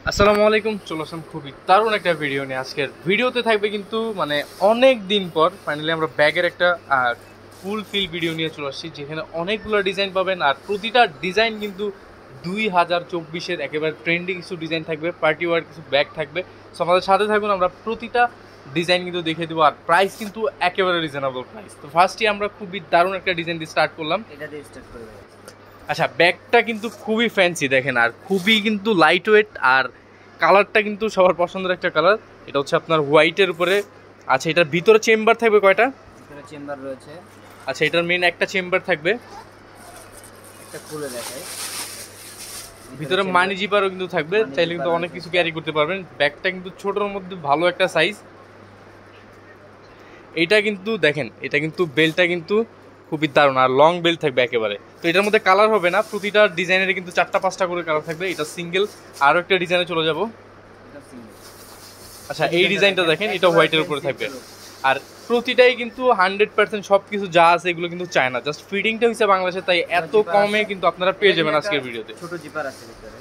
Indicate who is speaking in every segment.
Speaker 1: আসসালামু আলাইকুম। চলে আসলাম খুবই দারুণ একটা ভিডিও নিয়ে। আজকের ভিডিওতে থাকবে কিন্তু অনেক দিন পর ফাইনালি আমরা ব্যাগের একটা ফুল ফিল ভিডিও নিয়ে চলে আসছি, যেখানে অনেকগুলো ডিজাইন পাবেন। আর প্রতিটা ডিজাইন কিন্তু 2024-এর একেবারে ট্রেন্ডিং কিছু ডিজাইন থাকবে, পার্টি ওয়ার কিছু ব্যাগ থাকবে। সো আমাদের সাথে থাকুন, আমরা প্রতিটা ডিজাইন কিন্তু দেখে দেবো। আর প্রাইস কিন্তু একেবারে রিজনেবল প্রাইস। তো ফার্স্টে আমরা খুবই দারুণ একটা ডিজাইন দিয়ে স্টার্ট করলাম।
Speaker 2: এটা দিয়ে স্টার্ট করে দেব।
Speaker 1: আচ্ছা, ব্যাগটা কিন্তু খুবই ফ্যান্সি দেখেন, আর খুবই কিন্তু লাইট ওয়েট, আর কালারটা কিন্তু সবার পছন্দের একটা কালার। এটা হচ্ছে আপনার হোয়াইটের উপরে। আচ্ছা, এটার ভিতরে চেম্বার থাকবে কয়টা?
Speaker 2: ভিতরে চেম্বার রয়েছে।
Speaker 1: আচ্ছা, এটার মেন একটা চেম্বার থাকবে।
Speaker 2: একটা খুলে দেখাই।
Speaker 1: ভিতরে মানি জিপারও কিন্তু থাকবে, চাইলে কিন্তু অনেক কিছু ক্যারি করতে পারবেন। ব্যাগটা কিন্তু ছোটোর মধ্যে ভালো একটা সাইজ। এইটা কিন্তু দেখেন, এটা কিন্তু বেল্টটা কিন্তু খুবই দারুণ, আর লং বেল্ট থাকবে একেবারে। তো এটার মধ্যে কালার হবে না, প্রতিটা ডিজাইনের কিন্তু 4টা-5টা করে কালার থাকবে। এটা সিঙ্গেল। আরও একটা ডিজাইনে চলে যাব। আচ্ছা, এই ডিজাইনটা দেখেন, এটা হোয়াইটের উপরে থাকবে। আর প্রতিটাই কিন্তু 100% সব কিছু যা আছে এগুলো কিন্তু চায় না, জাস্ট ফিটিংটা হচ্ছে বাংলাদেশে, তাই এত কমে কিন্তু আপনারা পেয়ে যাবেন আজকের ভিডিওতে।
Speaker 2: ছোট জিপার আছে ভিতরে।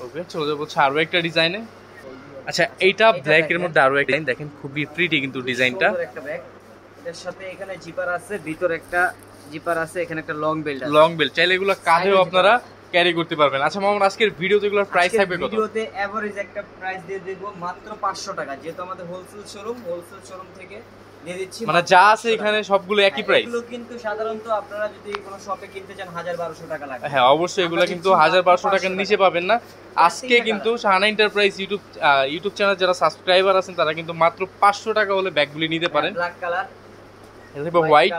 Speaker 1: ওকে, চলে যাবো আরও একটা ডিজাইনে। আচ্ছা, এইটা ব্ল্যাকের মধ্যে আরও একটা ডিজাইন দেখেন, খুবই প্রিটি কিন্তু ডিজাইনটা।
Speaker 2: একটা ব্যাগ, এটার সাথে এখানে জিপার আছে, ভিতরে একটা জিপার আছে, এখানে একটা লং বেল্ট আছে।
Speaker 1: লং বেল্ট চাইলে এগুলো কাঁধেও আপনারা ক্যারি করতে পারবেন। আচ্ছা মামুন, আজকের ভিডিওতে এগুলোর প্রাইস থাকবে কত?
Speaker 2: ভিডিওতে এভারেজ একটা প্রাইস দিয়ে দেব মাত্র 500 টাকা, যেহেতু আমাদের হোলসেল শোরুম থেকে দিয়ে দিচ্ছি।
Speaker 1: যা আছে এখানে সবগুলো একই প্রাইস।
Speaker 2: এগুলো কিন্তু সাধারণত আপনারা যদি কোনো শপে কিনতে চান 1000-1200 টাকা লাগে।
Speaker 1: হ্যাঁ, অবশ্যই এগুলো কিন্তু 1000-1200 টাকার নিচে পাবেন না। আজকে কিন্তু শাহানা এন্টারপ্রাইজ ইউটিউব চ্যানেল যারা সাবস্ক্রাইবার আছেন তারা কিন্তু মাত্র 500 টাকা হলে ব্যাগগুলি নিতে পারেন।
Speaker 2: ব্ল্যাক কালার,
Speaker 1: এটা থাকবে হোয়াইট,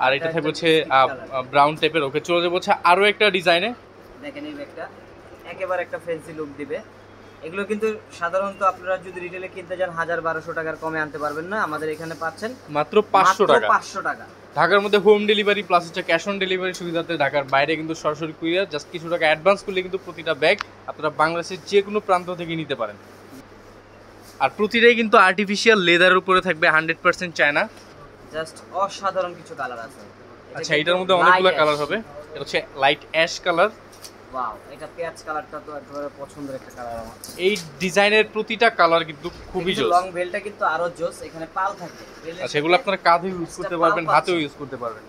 Speaker 1: আর এটা থাকবে হচ্ছে ব্রাউন টাইপের। ওকে, চলে যাবো হচ্ছে আরো একটা ডিজাইনে।
Speaker 2: দেখেন এই ব্যাগটা একেবারে একটা ফ্যান্সি লুক দিবে। এগুলো কিন্তু সাধারণত আপনারা যদি রিটেলে কিনতে যান 1000-1200 টাকার কমে আনতে পারবেন না, আমাদের এখানে পাচ্ছেন
Speaker 1: মাত্র 500 টাকা।
Speaker 2: 500 টাকা।
Speaker 1: ঢাকার মধ্যে হোম ডেলিভারি প্লাস হচ্ছে ক্যাশ অন ডেলিভারি সুবিধাতে। ঢাকার বাইরে কিন্তু সরাসরি কুরিয়ার, জাস্ট কিছু টাকা অ্যাডভান্স করলে কিন্তু প্রতিটা ব্যাগ আপনারা বাংলাদেশের যে কোনো প্রান্ত থেকে নিতে পারেন। আর প্রতিটাই কিন্তু আর্টিফিশিয়াল লেদারের উপরে থাকবে, 100% চায়না।
Speaker 2: জাস্ট অসাধারণ কিছু কালার আছে।
Speaker 1: আচ্ছা, এটার মধ্যে অনেকগুলো কালার হবে। এটা হচ্ছে লাইট অ্যাশ কালার।
Speaker 2: ওয়াও, এটা পেঁয়াজ কালারটা তো একেবারে পছন্দের একটা কালার আমার।
Speaker 1: এই ডিজাইনের প্রতিটা কালার কিন্তু খুবই জোস।
Speaker 2: লং বেলটা কিন্তু আরো জোস, এখানে পাল থাকে।
Speaker 1: আচ্ছা, এগুলো আপনারা কাঁধে ইউজ করতে পারবেন, হাতেও ইউজ করতে পারবেন।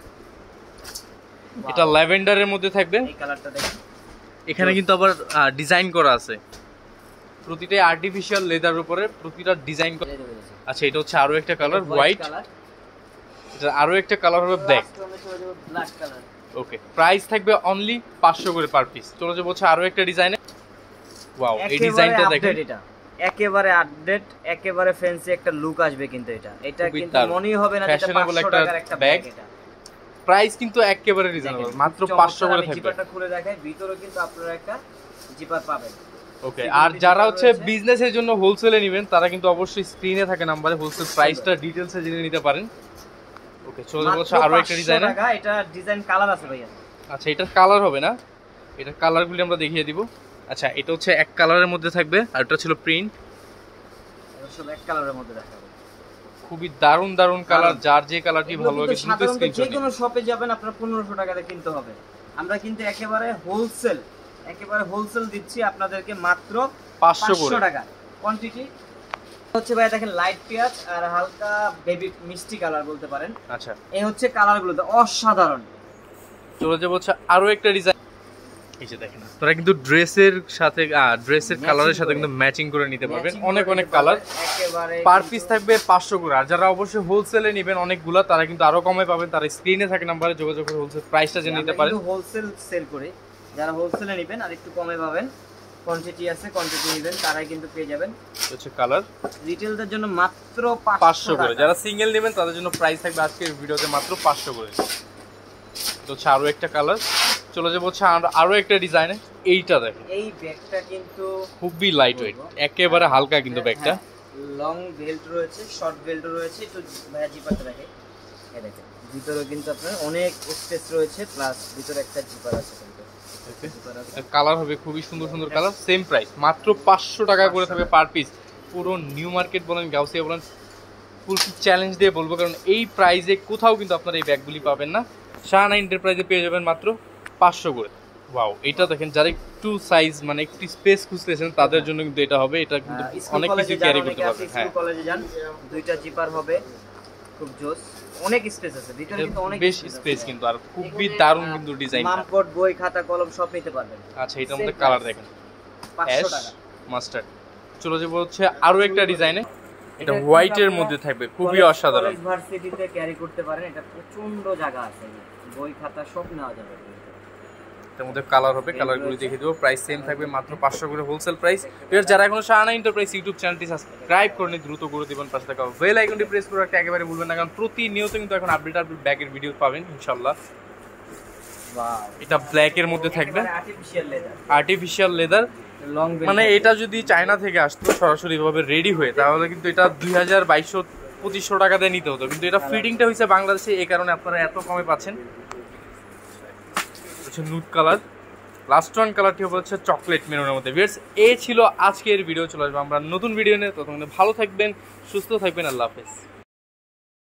Speaker 1: এটা ল্যাভেন্ডারের মধ্যে থাকবে।
Speaker 2: এই কালারটা দেখেন,
Speaker 1: এখানে কিন্তু আবার ডিজাইন করা আছে, প্রতিটাই আর্টিফিশিয়াল লেদারের উপরে প্রতিটা ডিজাইন করা। আচ্ছা, এটা হচ্ছে আরো একটা কালার হোয়াইট। এটা আরো একটা কালার হবে black.
Speaker 2: Black colour.
Speaker 1: Okay, price থাকবে অনলি 500 করে পার পিস। চলে যাবো হচ্ছে আরো একটা ডিজাইনে। ওয়াও, এই ডিজাইনটা দেখেন,
Speaker 2: এটা একেবারে আপডেট, একেবারে ফ্যান্সি একটা লুক আসবে। কিন্তু এটা কিন্তু মনেই হবে না যেটা 500 টাকার একটা ব্যাগ। এটা
Speaker 1: প্রাইস কিন্তু একেবারে রিজনেবল, মাত্র 500 করে থাকবে।
Speaker 2: জিপারটা খুলে দেখাই, ভিতরে কিন্তু আপনারা একটা জিপার পাবেন।
Speaker 1: ওকে, আর যারা হচ্ছে বিজনেসের জন্য হোলসেলে নেবেন তারা কিন্তু অবশ্যই স্ক্রিনে থাকে নাম্বারে হোলসেল প্রাইসটা ডিটেইলসে জেনে নিতে পারেন। ওকে, চলে যাবো আরো একটা ডিজাইনে।
Speaker 2: এটা ডিজাইন কালার আছে ভাইয়া।
Speaker 1: আচ্ছা, এটার কালার হবে না, এটার কালারগুলি আমরা দেখিয়ে দিব। আচ্ছা, এটা হচ্ছে এক কালারের মধ্যে থাকবে, আর এটা ছিল প্রিন্ট।
Speaker 2: এটা সব এক কালারের মধ্যে দেখাবো।
Speaker 1: খুবই দারুণ দারুণ কালার, যার যে কালারটি ভালো লাগে কিন্তু স্ক্রিনশট
Speaker 2: যে কোনো শপে যাবেন আপনার 1500 টাকাতে কিনতে হবে। আমরা কিন্তু একেবারে হোলসেল দিচ্ছি আপনাদেরকে মাত্র 500 টাকা। কোয়ান্টিটি হচ্ছে ভাই দেখেন, লাইট পেঁয়াজ আর হালকা বেবি মিষ্টি কালার বলতে পারেন।
Speaker 1: আচ্ছা,
Speaker 2: এই হচ্ছে কালারগুলো অসাধারণ।
Speaker 1: চলে যাবো হচ্ছে আরো একটা ডিজাইন। এই যে দেখেন, তোরা কিন্তু ড্রেসের কালারের সাথে কিন্তু ম্যাচিং করে নিতে পারবেন। অনেক কালার,
Speaker 2: একেবারে
Speaker 1: পার পিস থাকবে 500 করে। আর যারা অবশ্যই হোলসেলে নেবেন অনেকগুলো, তারা কিন্তু আরো কমে পাবেন। তারা স্ক্রিনে থাকে নাম্বারে যোগাযোগ করে হোলসেল প্রাইসটা জেনে নিতে পারেন।
Speaker 2: হোলসেল সেল করে যারা হোলসেলে নেবেন আর একটু কমে পাবেন, কোয়ান্টিটি নেবেন তারাই কিন্তু পেয়ে যাবেন।
Speaker 1: হচ্ছে কালার
Speaker 2: রিটেলদের জন্য মাত্র
Speaker 1: 500 করে। যারা সিঙ্গেল নেবেন তাদের জন্য প্রাইস থাকবে আজকের ভিডিওতে মাত্র 500 করে। এটা হচ্ছে আরো একটা কালার। চলে যাবো হচ্ছে আরো একটা ডিজাইনে। এইটা দেখেন,
Speaker 2: এই ব্যাগটা কিন্তু
Speaker 1: খুবই লাইট ওয়েট, একেবারে হালকা কিন্তু ব্যাগটা।
Speaker 2: লং বেল্ট রয়েছে, শর্ট বেল্ট রয়েছে। একটু ভাইয়া জিপারটা দেখে, এই দেখেন ভিতরে কিন্তু আপনার অনেক স্পেস রয়েছে, প্লাস ভিতরে একটা জিপার আছে।
Speaker 1: কালার হবে খুবই সুন্দর সুন্দর কালার, সেম প্রাইস মাত্র 500 টাকা করে থাকবে পার পিস। পুরো নিউ মার্কেট বলেন, গাউসিয়া বলেন, ফুল চ্যালেঞ্জ দিয়ে বলবো, কারণ এই প্রাইসে কোথাও কিন্তু আপনারা এই ব্যাগগুলি পাবেন না। শাহানা এন্টারপ্রাইজে পেয়ে যাবেন মাত্র 500 করে। ওয়াও, এটা দেখেন, যারা একটু একটু সাইজ মানে একটু স্পেস খুঁজতেছেন তাদের জন্য কিন্তু এটা হবে। এটা কিন্তু অনেক কিছু ক্যারি করতে পারবে। হ্যাঁ,
Speaker 2: কলেজে যান, দুইটা জিপার হবে, খুব জোস, অনেক স্পেস আছে ভিতরে, কিন্তু অনেক
Speaker 1: বেশ স্পেস কিন্তু, আর খুবই দারুণ কিন্তু ডিজাইন।
Speaker 2: মামকট, বই, খাতা, কলম সব নিতে পারবেন।
Speaker 1: আচ্ছা, এটার মধ্যে কালার দেখেন
Speaker 2: 500 টাকা।
Speaker 1: মাস্টার্ড। চলে যাবো হচ্ছে আরো একটা ডিজাইনে, এটা হোয়াইটের মধ্যে থাকবে, খুবই অসাধারণ।
Speaker 2: কলেজ ভার্সিটিতে ক্যারি করতে পারেন, এটা প্রচন্ড জায়গা আছে, বই খাতা সব নেওয়া যাবে।
Speaker 1: এটার মধ্যে কালার হবে, কালারগুলো দেখে দেবো। প্রাইস সেম থাকবে, মাত্র 500 করে হোলসেল প্রাইস। এর যারা এখনো শাহানা এন্টারপ্রাইজ ইউটিউব চ্যানেলটি সাবস্ক্রাইব করেনি দ্রুত করে দিবেন, পাশে থাকা বেল আইকনটি প্রেস করে রাখতে একেবারে ভুলবেন না, কারণ প্রতিনিয়ত কিন্তু এখন আপডেট ব্যাগের ভিডিও পাবেন ইনশাআল্লাহ। এটা ব্ল্যাক এর মধ্যে থাকবে, আর্টিফিশিয়াল লেদার। মানে এটা যদি চায়না থেকে আসতো সরাসরি ভাবে রেডি হয়ে, তাহলে কিন্তু এটা 2200-2500 টাকা দিয়ে নিতে হতো, কিন্তু এটা ফিটিংটা হয়েছে বাংলাদেশে, এই কারণে আপনারা এত কমে পাচ্ছেন। নুড কালার, লাস্ট ওয়ান কালারটি হচ্ছে চকলেট মেরুনের মধ্যে। ভিউয়ার্স, এই ছিল আজকের ভিডিও। চলে আসবো আমরা নতুন ভিডিও নিয়ে, ততক্ষণ ভালো থাকবেন, সুস্থ থাকবেন, আল্লাহ হাফেজ।